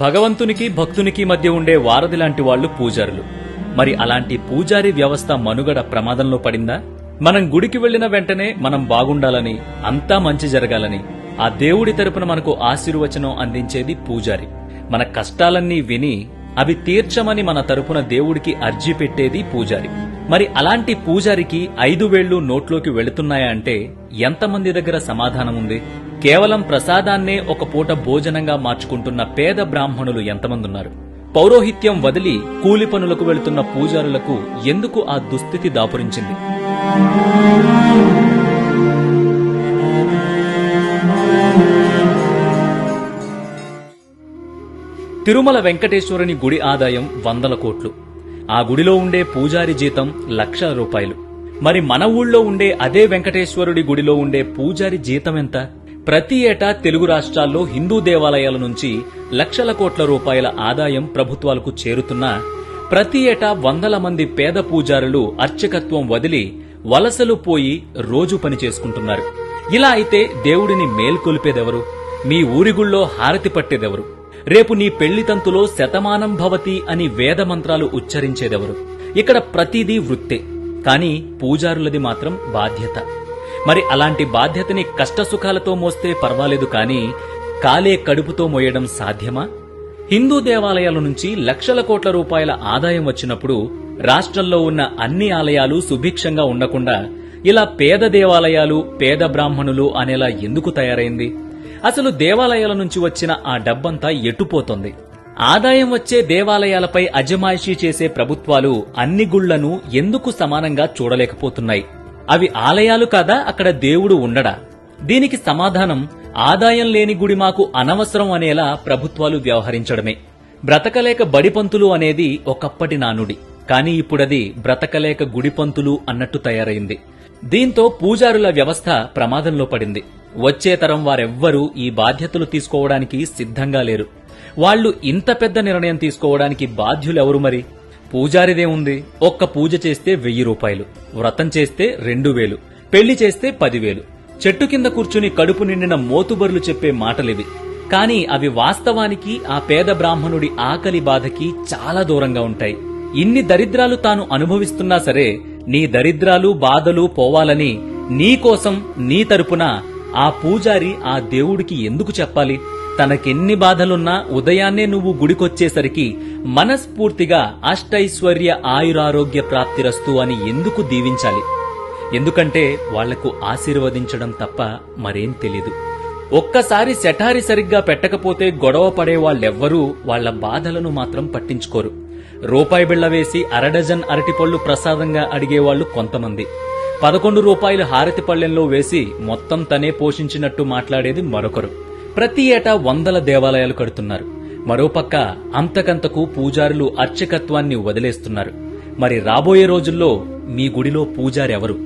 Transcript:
భగవంతునికి భక్తునికి మధ్య ఉండే వారధి లాంటి వాళ్లు పూజారులు. మరి అలాంటి పూజారి వ్యవస్థ మనుగడ ప్రమాదంలో పడిందా? మనం గుడికి వెళ్లిన వెంటనే మనం బాగుండాలని, అంతా మంచి జరగాలని ఆ దేవుడి తరపున మనకు ఆశీర్వచనం అందించేది పూజారి. మన కష్టాలన్నీ విని అవి తీర్చమని మన తరపున దేవుడికి అర్జీ పెట్టేది పూజారి. మరి అలాంటి పూజారికి 5 వేళ్లు నోట్లోకి వెళుతున్నాయా అంటే ఎంతమంది దగ్గర సమాధానం ఉంది? కేవలం ప్రసాదాన్నే ఒక పూట భోజనంగా మార్చుకుంటున్న పేద బ్రాహ్మణులు ఎంతమందున్నారు? పౌరోహిత్యం వదిలి కూలి పనులకు వెళుతున్న పూజారులకు ఎందుకు ఆ దుస్థితి దాపురించింది? తిరుమల వెంకటేశ్వరుని గుడి ఆదాయం 100 కోట్లు. ఆ గుడిలో ఉండే పూజారి జీతం లక్షల రూపాయలు. మరి మన ఊళ్ళో ఉండే అదే వెంకటేశ్వరుడి గుడిలో ఉండే పూజారి జీతం ఎంత? ప్రతి ఏటా తెలుగు రాష్ట్రాల్లో హిందూ దేవాలయాల నుంచి లక్షల కోట్ల రూపాయల ఆదాయం ప్రభుత్వాలకు చేరుతున్నా ప్రతి ఏటా వందల మంది పేద పూజారులు అర్చకత్వం వదిలి వలసలు పోయి రోజు పని చేసుకుంటున్నారు. ఇలా అయితే దేవుడిని మేల్కొల్పేదెవరు? మీ ఊరిగుళ్ళో హారతి పట్టేదెవరు? రేపు నీ పెళ్లితంతులో శతమానం భవతి అని వేద మంత్రాలు ఉచ్చరించేదెవరు? ఇక్కడ ప్రతిదీ వృత్తే, కాని పూజారులది మాత్రం బాధ్యత. మరి అలాంటి బాధ్యతని కష్టసుఖాలతో మోస్తే పర్వాలేదు, కాని కాలే కడుపుతో మోయడం సాధ్యమా? హిందూ దేవాలయాల నుంచి లక్షల కోట్ల రూపాయల ఆదాయం వచ్చినప్పుడు రాష్ట్రంలో ఉన్న అన్ని ఆలయాలు సుభిక్షంగా ఉండకుండా ఇలా పేద దేవాలయాలు, పేద బ్రాహ్మణులు అనేలా ఎందుకు తయారైంది? అసలు దేవాలయాల నుంచి వచ్చిన ఆ డబ్బంతా ఎటుపోతుంది? ఆదాయం వచ్చే దేవాలయాలపై అజమాయిషీ చేసే ప్రభుత్వాలు అన్ని గుళ్లను ఎందుకు సమానంగా చూడలేకపోతున్నాయి? అవి ఆలయాలు కాదా? అక్కడ దేవుడు ఉండడా? దీనికి సమాధానం ఆదాయం లేని గుడి మాకు అనవసరం అనేలా ప్రభుత్వాలు వ్యవహరించడమే. బ్రతకలేక బడిపంతులు అనేది ఒకప్పటి నానుడి, కాని ఇప్పుడది బ్రతకలేక గుడిపంతులు అన్నట్టు తయారైంది. దీంతో పూజారుల వ్యవస్థ ప్రమాదంలో పడింది. వచ్చే తరం వారెవ్వరూ ఈ బాధ్యతలు తీసుకోవడానికి సిద్ధంగా లేరు. వాళ్లు ఇంత పెద్ద నిర్ణయం తీసుకోవడానికి బాధ్యులెవరు? మరి పూజారిదే ఉంది. ఒక్క పూజ చేస్తే 1000 రూపాయలు, వ్రతం చేస్తే 2000, పెళ్లి చేస్తే 10,000. చెట్టు కింద కూర్చుని కడుపు నిండిన మోతుబరులు చెప్పే మాటలివి. కాని అవి వాస్తవానికి ఆ పేద బ్రాహ్మణుడి ఆకలి బాధకి చాలా దూరంగా ఉంటాయి. ఇన్ని దరిద్రాలు తాను అనుభవిస్తున్నా సరే నీ దరిద్రాలు బాధలు పోవాలని నీకోసం నీ తరపున ఆ పూజారి ఆ దేవుడికి ఎందుకు చెప్పాలి? తనకెన్ని బాధలున్నా ఉదయాన్నే నువ్వు గుడికొచ్చేసరికి మనస్ఫూర్తిగా అష్టైశ్వర్య ఆయురారోగ్య ప్రాప్తిరస్తు అని ఎందుకు దీవించాలి? ఎందుకంటే వాళ్లకు ఆశీర్వదించడం తప్ప మరేం తెలీదు. ఒక్కసారి సెటారి సరిగ్గా పెట్టకపోతే గొడవ పడే వాళ్ళెవ్వరూ వాళ్ల బాధలను మాత్రం పట్టించుకోరు. రూపాయి బిళ్ల వేసి అరడజన్ అరటిపళ్లు ప్రసాదంగా అడిగేవాళ్లు కొంతమంది. 11 రూపాయలు హారతి పళ్లెంలో వేసి మొత్తం తనే పోషించినట్టు మాట్లాడేది మరొకరు. ప్రతి ఏటా 100 దేవాలయాలు కడుతున్నారు. మరోపక్క అంతకంతకు పూజారులు అర్చకత్వాన్ని వదిలేస్తున్నారు. మరి రాబోయే రోజుల్లో మీ గుడిలో పూజారెవరు?